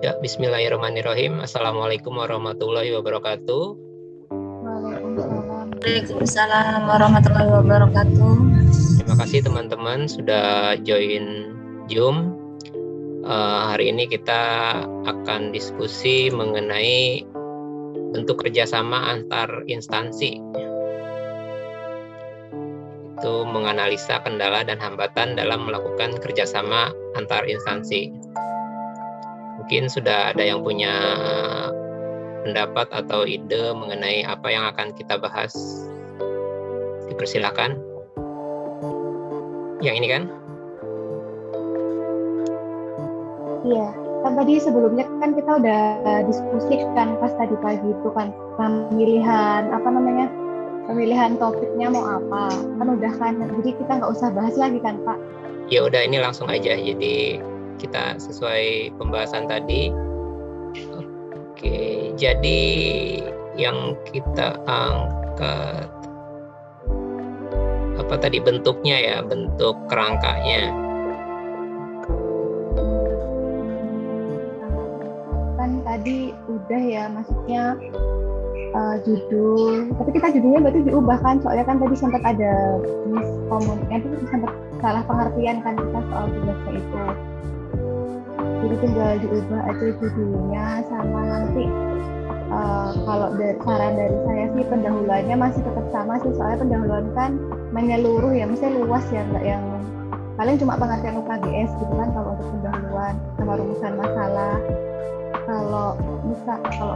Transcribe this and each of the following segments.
Ya, bismillahirrahmanirrahim. Assalamualaikum warahmatullahi wabarakatuh. Waalaikumsalam warahmatullahi wabarakatuh. Terima kasih teman-teman sudah join Zoom. Hari ini kita akan diskusi mengenai bentuk kerjasama antar instansi. Itu menganalisa kendala dan hambatan dalam melakukan kerjasama antar instansi. Mungkin sudah ada yang punya pendapat atau ide mengenai apa yang akan kita bahas. Dipersilakan. Yang ini kan? Iya, kan tadi sebelumnya kan kita udah diskusikan pas tadi pagi itu kan pemilihan topiknya mau apa, kan udah kan, jadi kita nggak usah bahas lagi kan Pak? Ya udah, ini langsung aja, jadi kita sesuai pembahasan tadi. Oke, jadi yang kita angkat apa tadi bentuknya ya, bentuk kerangkanya. Kan tadi udah ya, maksudnya judul, tapi kita judulnya berarti diubah kan, soalnya kan tadi sempat ada miskomunikasi, itu sempat salah pengertian kan kita soal tugasnya itu. Jadi tinggal diubah aja judulnya, sama nanti kalau saran dari saya sih pendahuluannya masih tetap sama sih, soalnya pendahuluan kan menyeluruh ya, maksudnya luas ya, nggak yang paling cuma pengertian UKGS gitu kan kalau untuk pendahuluan sama rumusan masalah. Kalau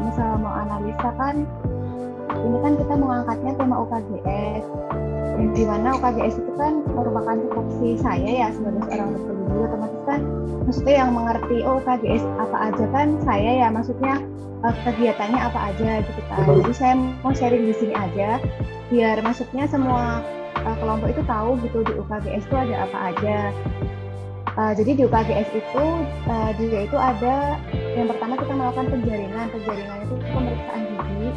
misal mau analisa kan ini kan kita mengangkatnya tema UKGS, yang dimana UKGS itu kan merupakan tupoksi saya ya sebagai seorang dokter gigi, otomatis kan maksudnya yang mengerti UKGS apa aja kan saya ya, maksudnya kegiatannya apa aja gitu kan. Jadi saya mau sharing di sini aja biar maksudnya semua kelompok itu tahu gitu di UKGS itu ada apa aja. Jadi di UKGS itu juga itu ada yang pertama kita melakukan penjaringan itu pemeriksaan gigi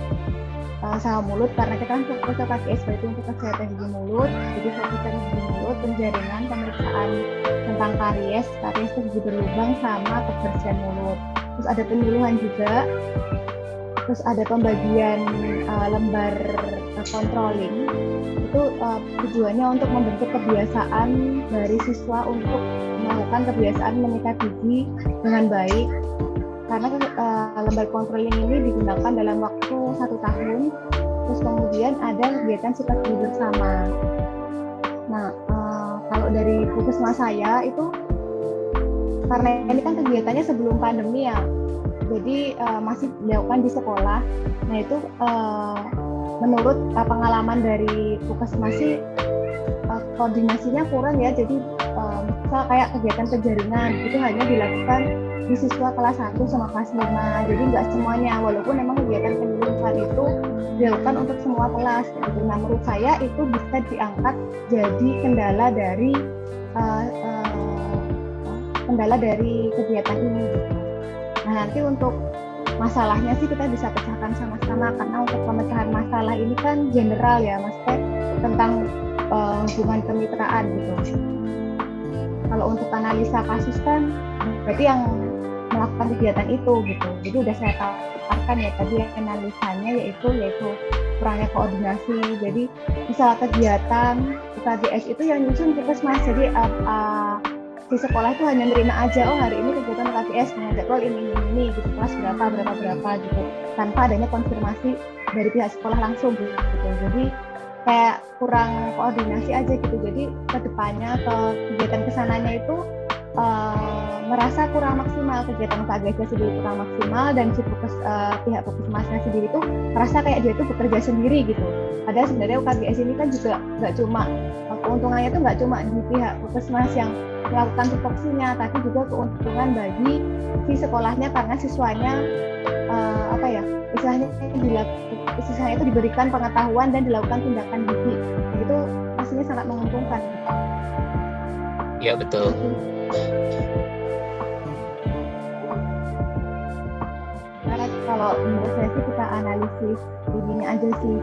sama mulut, karena kita kan fokus UKGS berarti untuk kesehatan gigi mulut, jadi fokusnya gigi mulut, penjaringan, pemeriksaan tentang karies itu gigi berlubang sama kebersihan mulut. Terus ada penyuluhan juga, terus ada pembagian lembar controlling, itu tujuannya untuk membentuk kebiasaan dari siswa untuk melakukan kebiasaan menyikat gigi dengan baik, karena lembar controlling ini digunakan dalam waktu 1 tahun. Terus kemudian ada kegiatan sikat gigi bersama. Nah, kalau dari puskesmas saya itu karena ini kan kegiatannya sebelum pandemi ya, jadi masih dilakukan di sekolah. Nah itu menurut pengalaman dari puskesmas sih koordinasinya kurang ya, jadi misal kayak kegiatan penjaringan itu hanya dilakukan di siswa kelas 1 sama kelas 5, jadi nggak semuanya, walaupun memang kegiatan penyuluhan itu dilakukan untuk semua kelas gitu. Nah menurut saya itu bisa diangkat jadi kendala dari kegiatan ini gitu. Nah nanti untuk masalahnya sih kita bisa pecahkan sama-sama, karena untuk pemecahan masalah ini kan general ya, maksudnya tentang hubungan kemitraan gitu. Kalau untuk analisa kasus kan berarti yang melakukan kegiatan itu gitu. Jadi udah saya paparkan ya tadi analisanya yaitu kurangnya koordinasi. Jadi misal kegiatan UKGS itu yang nyusun puskesmas, jadi di sekolah itu hanya nerima aja, oh hari ini kegiatan UKGS dengan jadwal ini gitu, kelas berapa gitu, tanpa adanya konfirmasi dari pihak sekolah langsung gitu. Jadi kayak kurang koordinasi aja gitu. Jadi kedepannya ke kegiatan kesananya itu merasa kurang maksimal, kegiatan UKGS sendiri kurang maksimal, dan si pihak puskesmasnya sendiri itu merasa kayak dia tuh bekerja sendiri gitu. Padahal sebenarnya UKGS ini kan juga nggak cuma keuntungannya itu nggak cuma di pihak puskesmas yang melakukan tupoksinya, tapi juga keuntungan bagi si sekolahnya, karena siswanya istilahnya itu diberikan pengetahuan dan dilakukan tindakan gigi, itu pastinya sangat menguntungkan. Ya betul. Karena kalau menurut saya sih kita analisis begini aja sih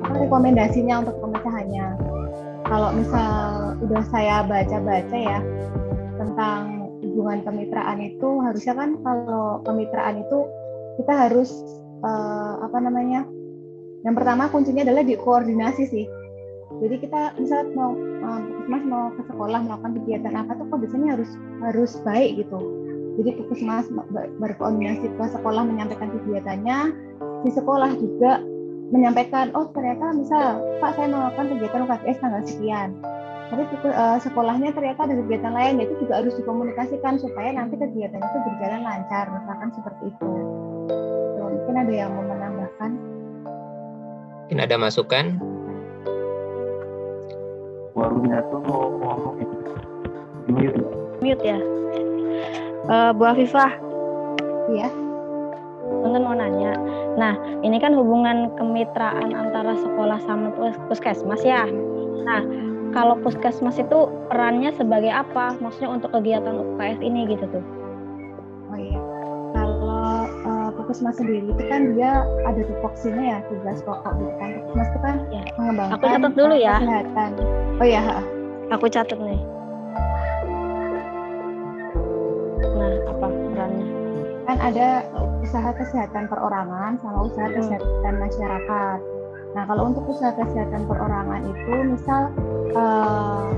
rekomendasinya untuk pemecahannya. Kalau misal udah saya baca-baca ya tentang hubungan kemitraan itu harusnya kan kalau kemitraan itu kita harus yang pertama kuncinya adalah di koordinasi sih. Jadi kita misal puskesmas mau ke sekolah melakukan kegiatan apa tuh kondisinya harus baik gitu. Jadi puskesmas berkoordinasi ke sekolah menyampaikan kegiatannya, di sekolah juga menyampaikan, oh ternyata misal Pak saya melakukan kegiatan UKBS tanggal sekian, tapi sekolahnya ternyata ada kegiatan lain, itu juga harus dikomunikasikan supaya nanti kegiatan itu berjalan lancar, misalkan seperti itu. Mungkin ada yang mau menambahkan? Mungkin ada masukan? Warungnya tuh mau ngomong Mute ya. Bu Afifah. Iya. Punten mau nanya. Nah, ini kan hubungan kemitraan antara sekolah sama puskesmas ya. Nah, kalau puskesmas itu perannya sebagai apa? Maksudnya untuk kegiatan UKS ini gitu tuh. Oh iya. Kalau puskesmas sendiri itu kan dia ada tupoksinya ya, tugas pokok gitu kan. Puskesmas itu kan Ya. mengembangkan Aku catat dulu ya. kesehatan. Oh iya. Aku catat nih. Nah, apa perannya? Kan ada usaha kesehatan perorangan sama usaha kesehatan masyarakat. Nah, kalau untuk usaha kesehatan perorangan itu misal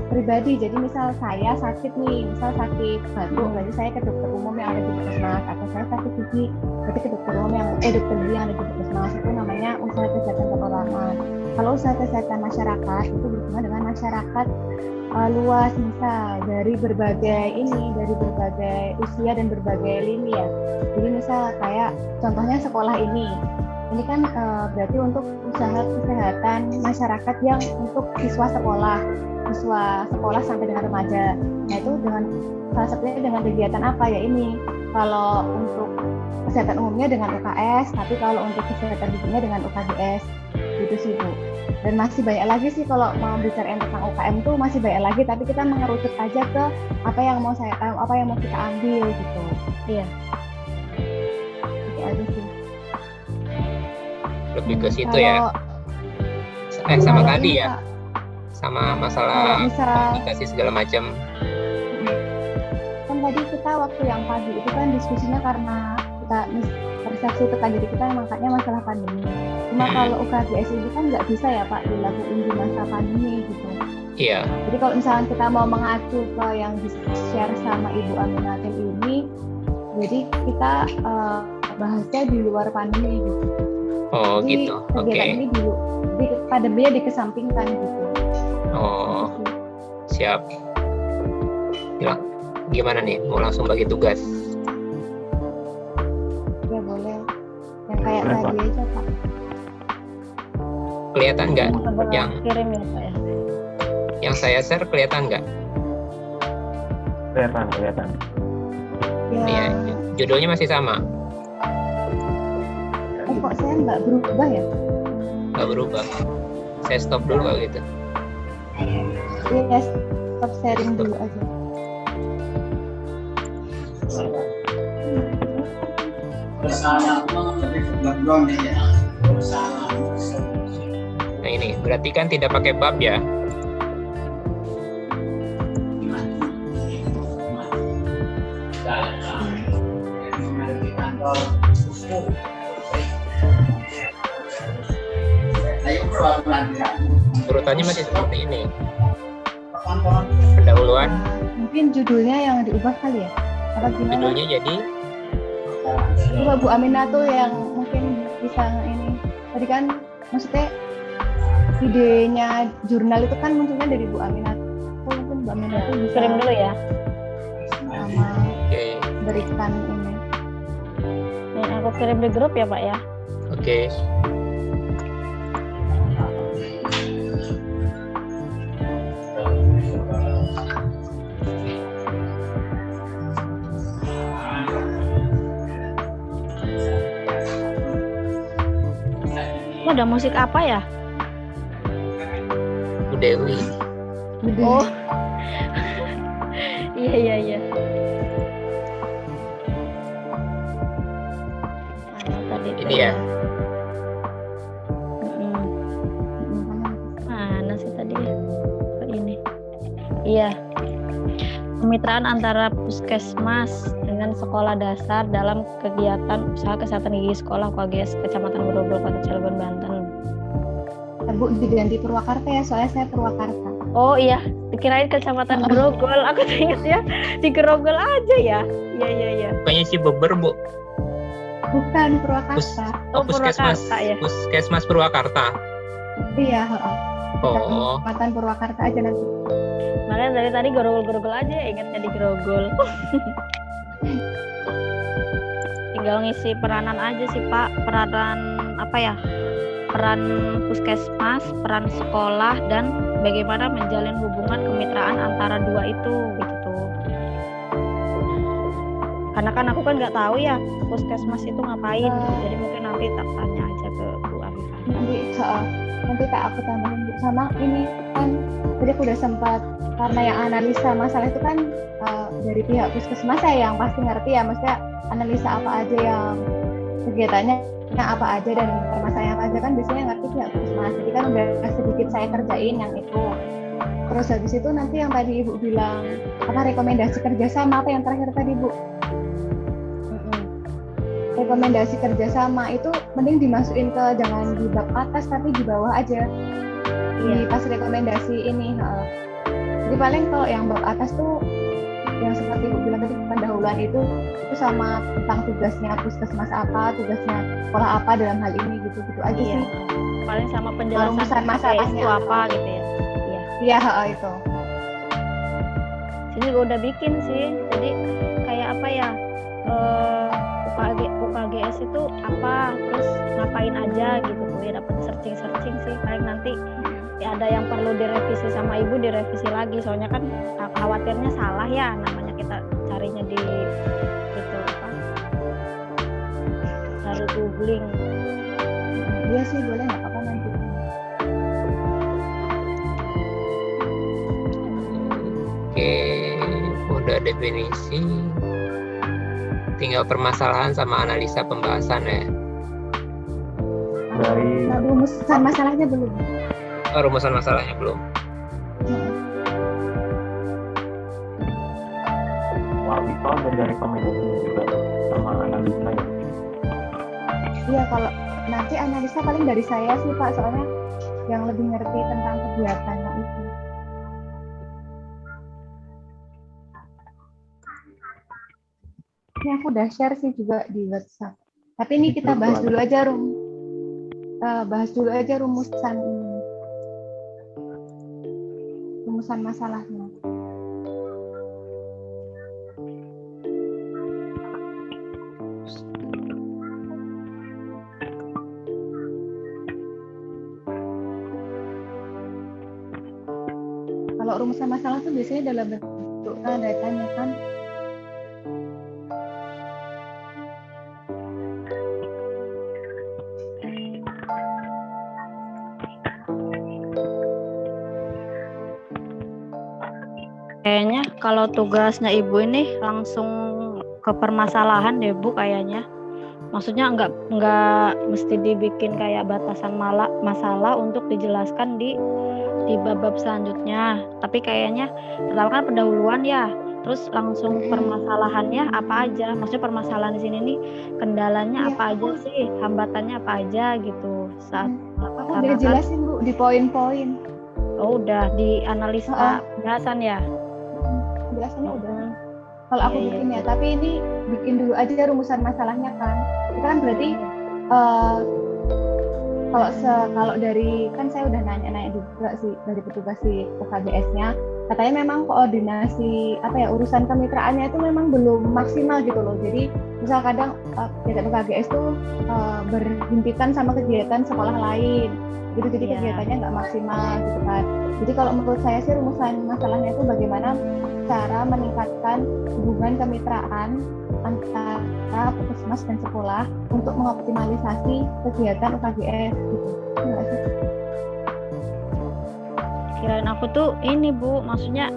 pribadi, jadi misal saya sakit nih, misal sakit batuk, berarti saya ke dokter umum yang ada di puskesmas, atau saya sakit gigi, berarti ke dokter umum dokter gigi yang ada di puskesmas, itu namanya usaha kesehatan perorangan. Kalau usaha kesehatan masyarakat itu berhubungan dengan masyarakat luas, misal dari berbagai usia dan berbagai lini ya. Jadi misal kayak contohnya sekolah ini kan berarti untuk usaha kesehatan masyarakat yang untuk siswa sekolah sampai dengan remaja. Nah itu dengan salah satunya dengan kegiatan apa ya ini. Kalau untuk kesehatan umumnya dengan UKS, tapi kalau untuk kesehatan giginya dengan UKBS gitu sih Bu. Dan masih banyak lagi sih kalau mau bicara tentang UKM tuh masih banyak lagi, tapi kita mengerucut aja ke apa yang mau kita ambil gitu. Iya. Itu aja sih. Lebih ke situ ya. Sama tadi ya. Sama masalah komunikasi segala macam. Kan tadi kita waktu yang pagi itu kan diskusinya karena kita persepsi tekan diri kita makanya masalah pandemi. Cuma kalau UKBS itu kan nggak bisa ya Pak dilakukan di masa pandemi gitu. Iya. Jadi kalau misalnya kita mau mengacu ke yang di-share sama Ibu Aminatin ini, jadi kita bahasnya di luar pandemi gitu. Oh jadi, gitu. Oke. Ini pandeminya dikesampingkan gitu. Oh siap. Gimana nih? Mau langsung bagi tugas? Ya boleh. Yang kayak tadi aja Pak. Kelihatan nggak yang kirim ya Pak ya? Yang saya share kelihatan nggak? Kelihatan. Ya. Iya, judulnya masih sama. Kok saya nggak berubah ya? Nggak berubah. Saya stop dulu kalau gitu. Iya, stop sharing dulu aja. Nah ini berarti kan tidak pakai bab ya? Urutannya masih seperti ini. Pendahuluan. Mungkin judulnya yang diubah kali ya? Apa gimana? Judulnya jadi Coba Bu Aminah tuh yang mungkin bisa ini. Tadi kan maksudnya idenya jurnal itu kan munculnya dari Bu Aminah. Mungkin Bu Aminah tuh bisa Kirim dulu ya. sama berikan ini. Nih aku kirim di grup ya Pak ya. Oke. Ini ada musik apa ya? Bu Dewi. Oh. Iya. Tadi Ini ya. Mana sih tadi ya? Ini. Iya. kemitraan antara puskesmas dengan sekolah dasar dalam kegiatan usaha kesehatan gigi sekolah UKGS Kecamatan Grogol, Kota Cilegon, Banten. Bu, diganti Purwakarta ya, soalnya saya Purwakarta. Oh iya, dikirain Kecamatan Grogol. Aku ingat ya, di Grogol aja ya. Iya. Bukannya Cibeber, Bu? Bukan Purwakarta. Puskesmas, Purwakarta ya. Puskesmas Purwakarta. Iya, Oh, Kecamatan Purwakarta aja nanti. Makanya dari tadi Grogol aja ya, ingatnya di Grogol. Tinggal ngisi peranan aja sih Pak, peranan apa ya? Peran puskesmas, peran sekolah, dan bagaimana menjalin hubungan kemitraan antara dua itu gitu tuh. Karena kan aku kan nggak tahu ya puskesmas itu ngapain, jadi mungkin nanti tak tanya aja ke Bu Afifah. Nanti tak aku tambahin Bu, sama ini kan tadi aku udah sempat, karena yang analisa masalah itu kan dari pihak puskesmas saya yang pasti ngerti ya, maksudnya analisa apa aja yang kegiatannya apa aja dan permasalahan apa aja kan biasanya ngerti pihak puskesmas, jadi kan udah sedikit saya kerjain yang itu. Terus habis itu nanti yang tadi Ibu bilang apa rekomendasi kerjasama, apa yang terakhir tadi Bu? Rekomendasi kerjasama itu mending dimasukin ke jangan di bab atas tapi di bawah aja. Di pas rekomendasi ini. Jadi paling kalau yang bab atas tuh yang seperti Ibu bilang tadi pendahuluan itu sama tentang tugasnya puskesmas apa, tugasnya sekolah apa dalam hal ini gitu-gitu aja sih. Paling sama penjelasan masalahnya itu apa gitu ya. Iya, itu. Sini juga udah bikin sih. Jadi kayak apa ya? UKGS itu apa, terus ngapain aja gitu tuh ya, dapat searching sih. Paling nanti ya ada yang perlu direvisi sama Ibu, direvisi lagi, soalnya kan khawatirnya salah ya, namanya kita carinya di itu apa, cari googling. Iya sih, boleh, nggak apa-apa nanti. Oke, udah definisi. Tinggal permasalahan sama analisa pembahasan ya. Dari Rumusan masalahnya belum. Oh, rumusan masalahnya belum. Wah, itu ada dari rekomendasi juga sama analisa ya. Iya, kalau nanti analisa paling dari saya sih Pak, soalnya yang lebih ngerti tentang kegiatannya itu. Ini aku udah share sih juga di WhatsApp. Tapi ini kita bahas dulu aja rumusan ini. Rumusan masalahnya. Kalau rumusan masalah tuh biasanya dalam bentuk tanda tanya kan. Kayaknya kalau tugasnya Ibu ini langsung ke permasalahan deh Bu kayaknya. Maksudnya nggak mesti dibikin kayak batasan masalah untuk dijelaskan di bab-bab selanjutnya. Tapi kayaknya pertama kan pendahuluan ya, terus langsung permasalahannya apa aja. Maksudnya permasalahan di sini nih kendalanya apa aja sih, hambatannya apa aja gitu. Saat aku udah jelasin Bu di poin-poin. Oh udah dianalisa bahasan ya. Penjelasannya udah. Kalau aku bikin ya, tapi ini bikin dulu aja rumusan masalahnya kan. Itu kan berarti kalau dari kan saya udah nanya juga sih dari petugas si UKGS-nya, katanya memang koordinasi urusan kemitraannya itu memang belum maksimal gitu loh. Jadi misal kadang kegiatan UKGS tuh berhimpitan sama kegiatan sekolah lain gitu, jadi kegiatannya nggak maksimal gitu kan. Jadi kalau menurut saya sih rumusan masalahnya itu bagaimana cara meningkatkan hubungan kemitraan antara puskesmas dan sekolah untuk mengoptimalisasi kegiatan UKGS gitu. Enggak sih? Kirain aku tuh ini Bu, maksudnya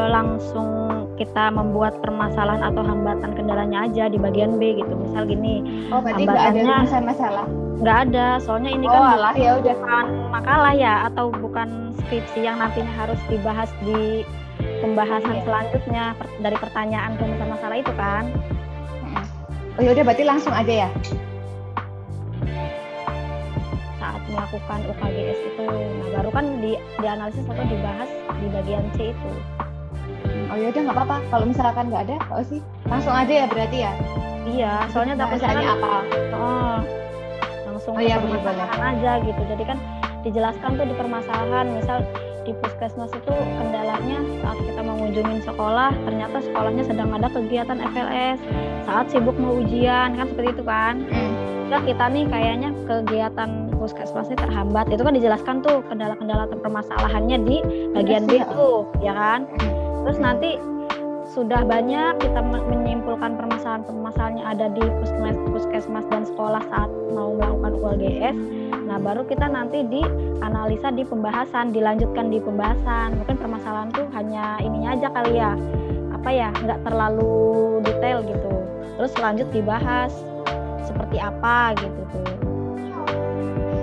langsung kita membuat permasalahan atau hambatan kendalanya aja di bagian B gitu. Misal gini. Oh, berarti nggak ada rumusan masalah? Nggak ada, soalnya ini kan bukan makalah ya, atau bukan skripsi yang nantinya harus dibahas di pembahasan selanjutnya dari pertanyaan ke masalah itu kan. Oh yaudah berarti langsung aja ya. Saat melakukan UKGS itu, nah baru kan dianalisis atau dibahas di bagian C itu. Oh yaudah nggak apa-apa. Kalau misalkan nggak ada, kalau sih langsung aja ya berarti ya. Iya, soalnya takutnya kan apa? Langsung Oh iya, ke permasalahan aja gitu. Jadi kan dijelaskan tuh di permasalahan, misal di puskesmas itu kendalanya saat kita mengunjungi sekolah, ternyata sekolahnya sedang ada kegiatan FLS, saat sibuk mau ujian, kan seperti itu kan. Nah, kita nih kayaknya kegiatan puskesmasnya terhambat, itu kan dijelaskan tuh kendala-kendala atau permasalahannya di bagian B tuh, ya kan. Terus nanti sudah banyak kita menyimpulkan permasalahan-permasalahan yang ada di puskesmas dan sekolah saat mau melakukan UKGS. Nah, baru kita nanti dianalisa di pembahasan, dilanjutkan di pembahasan. Mungkin permasalahan tuh hanya ininya aja kali ya, nggak terlalu detail gitu. Terus lanjut dibahas seperti apa gitu tuh.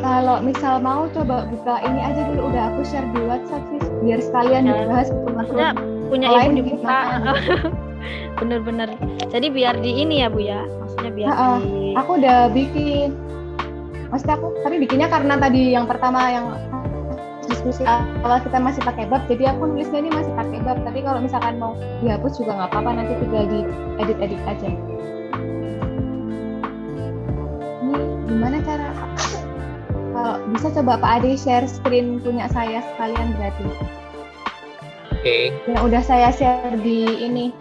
Kalau misal mau coba buka ini aja dulu, udah aku share di WhatsApp sih, biar sekalian dibahas gitu. Maksudnya punya ibu dibuka. Bener-bener. Jadi biar di ini ya Bu ya, maksudnya biar di. Aku udah bikin. Maksudnya aku, tapi bikinnya karena tadi yang pertama yang diskusi awal kita masih pakai bab, jadi aku nulisnya ini masih pakai bab. Tapi kalau misalkan mau dihapus juga nggak apa-apa, nanti tinggal di edit aja. Ini gimana cara? Kalau bisa coba Pak Ade share screen punya saya sekalian berarti. Oke. Yang udah saya share di ini,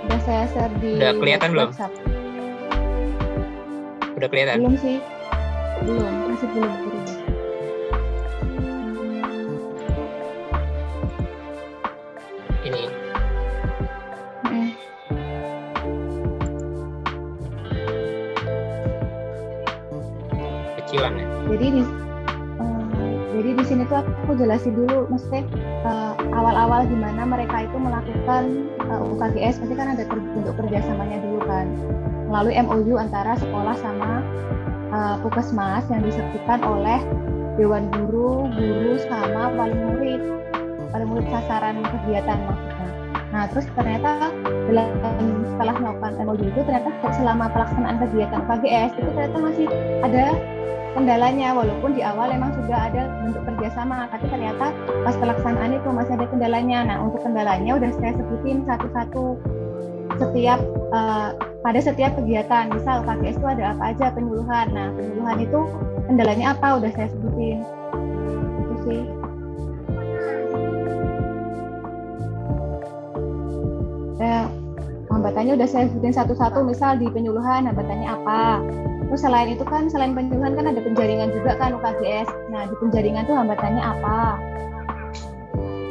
udah saya share di. Udah kelihatan belum? Udah kelihatan? Belum sih. Belum, masih belum. Ini. Kecilan ya. Jadi di sini tuh aku jelasin dulu, maksudnya awal-awal gimana mereka itu melakukan UKGS, pasti kan ada bentuk kerjasamanya dulu kan, melalui MOU antara sekolah sama Puskesmas yang disertikan oleh Dewan Guru, sama wali murid sasaran kegiatan maksudnya. Nah terus ternyata setelah melakukan MOU itu ternyata selama pelaksanaan kegiatan UKGS itu ternyata masih ada kendalanya, walaupun di awal memang sudah ada bentuk kerjasama, tapi ternyata pas pelaksanaan itu masih ada kendalanya. Nah untuk kendalanya udah saya sebutin satu-satu pada setiap kegiatan. Misal UKGS itu ada apa aja, penyuluhan. Nah penyuluhan itu kendalanya apa udah saya sebutin. Itu sih. Hambatannya udah saya sebutin satu-satu. Misal di penyuluhan hambatannya apa. Terus selain itu kan, selain penyuluhan kan ada penjaringan juga kan UKGS. Nah di penjaringan tuh hambatannya apa?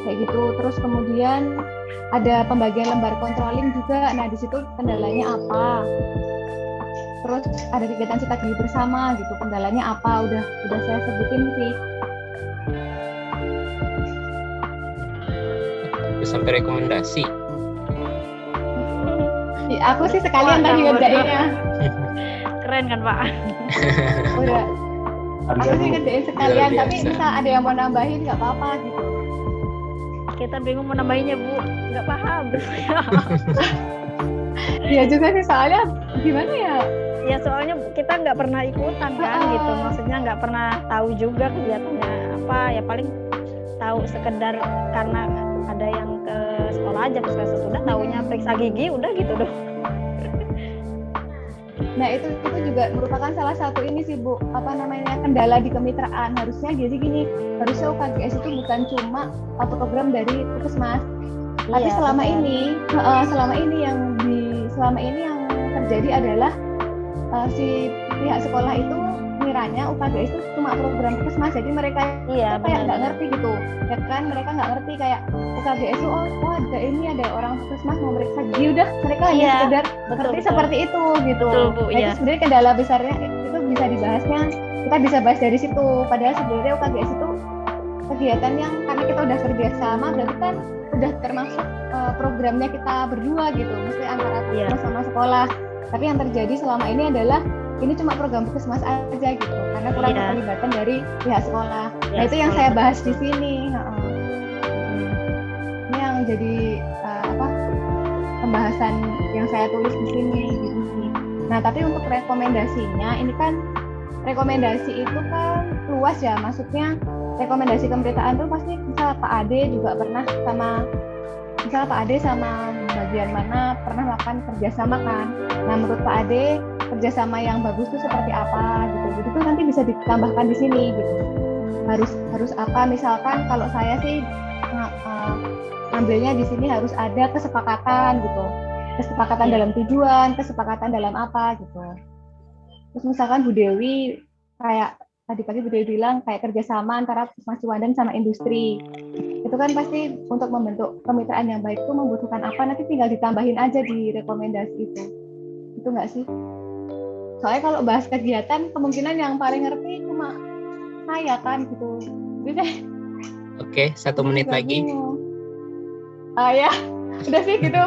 Kayak gitu. Terus kemudian ada pembagian lembar controlling juga. Nah di situ kendalanya apa? Terus ada kegiatan cetak gigi bersama gitu. Kendalanya apa? Udah saya sebutin sih. Sampai rekomendasi. Aku sih sekalian tadi ngerjainnya. Keren kan Pak? Udah. Aku sih ngerjain sekalian, tapi bisa ada yang mau nambahin nggak apa-apa gitu. Kita bingung mau nambahinnya Bu, nggak paham. Iya juga sih, soalnya gimana ya? Ya soalnya kita nggak pernah ikutan kan gitu, maksudnya nggak pernah tahu juga kegiatannya apa, ya paling tahu sekedar karena ada yang ke sekolah aja puskesmas sudah taunya periksa gigi udah gitu dong. Nah itu juga merupakan salah satu ini sih Bu, kendala di kemitraan. Harusnya jadi gini, harusnya UKGS itu bukan cuma program dari Puskesmas, tapi selama ini yang terjadi adalah si pihak sekolah itu ngiranya UKGS itu cuma program Puskesmas, jadi mereka kayak nggak ngerti gitu, ya kan? Mereka nggak ngerti kayak UKGS itu ada orang Puskesmas mau meriksa gigi, udah mereka hanya sekedar ngerti seperti itu gitu. Betul, itu sebenarnya kendala besarnya itu bisa dibahasnya, kita bisa bahas dari situ. Padahal sebenarnya UKGS itu kegiatan yang karena kita udah kerja sama, berarti kan udah termasuk programnya kita berdua gitu, mesti antara Puskesmas sama sekolah. Tapi yang terjadi selama ini adalah ini cuma program Puskesmas aja gitu, karena kurang keterlibatan dari pihak sekolah. Nah itu yang saya bahas di sini. Ini yang yang jadi pembahasan yang saya tulis di sini gitu sih. Nah, tapi untuk rekomendasinya ini kan rekomendasi itu kan luas ya, maksudnya rekomendasi kemeritaan itu pasti misal Pak Ade juga pernah misal Pak Ade sama bagian mana pernah melakukan kerjasama kan. Nah, menurut Pak Ade kerjasama yang bagus itu seperti apa gitu. Jadi itu nanti bisa ditambahkan di sini gitu. Harus apa? Misalkan kalau saya sih ngambilnya di sini harus ada kesepakatan gitu. Kesepakatan dalam tujuan, kesepakatan dalam apa gitu. Terus misalkan Bu Dewi kayak tadi pagi Bu Dewi bilang kayak kerjasama antara Puskesmas Ciwandan sama industri. Itu kan pasti untuk membentuk kemitraan yang baik itu membutuhkan apa, nanti tinggal ditambahin aja di rekomendasi itu. Itu nggak sih? Soalnya kalau bahas kegiatan kemungkinan yang paling ngerti cuma saya kan gitu. Jadi Oke, 1 menit lagi. Ya, udah sih gitu.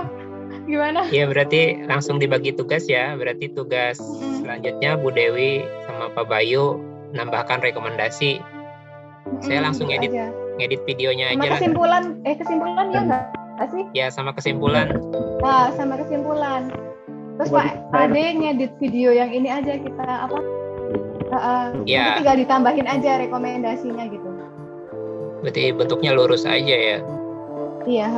Gimana? Ya, berarti langsung dibagi tugas ya. Berarti tugas selanjutnya Bu Dewi sama Pak Bayu nambahkan rekomendasi. Saya langsung ngedit videonya sama aja. kesimpulan ya nggak sih? Ya, sama kesimpulan. Nah, sama kesimpulan. Terus Pak Ade ngedit video yang ini aja kita apa? Ya. Nanti tinggal ditambahin aja rekomendasinya gitu. Berarti bentuknya lurus aja ya. Iya.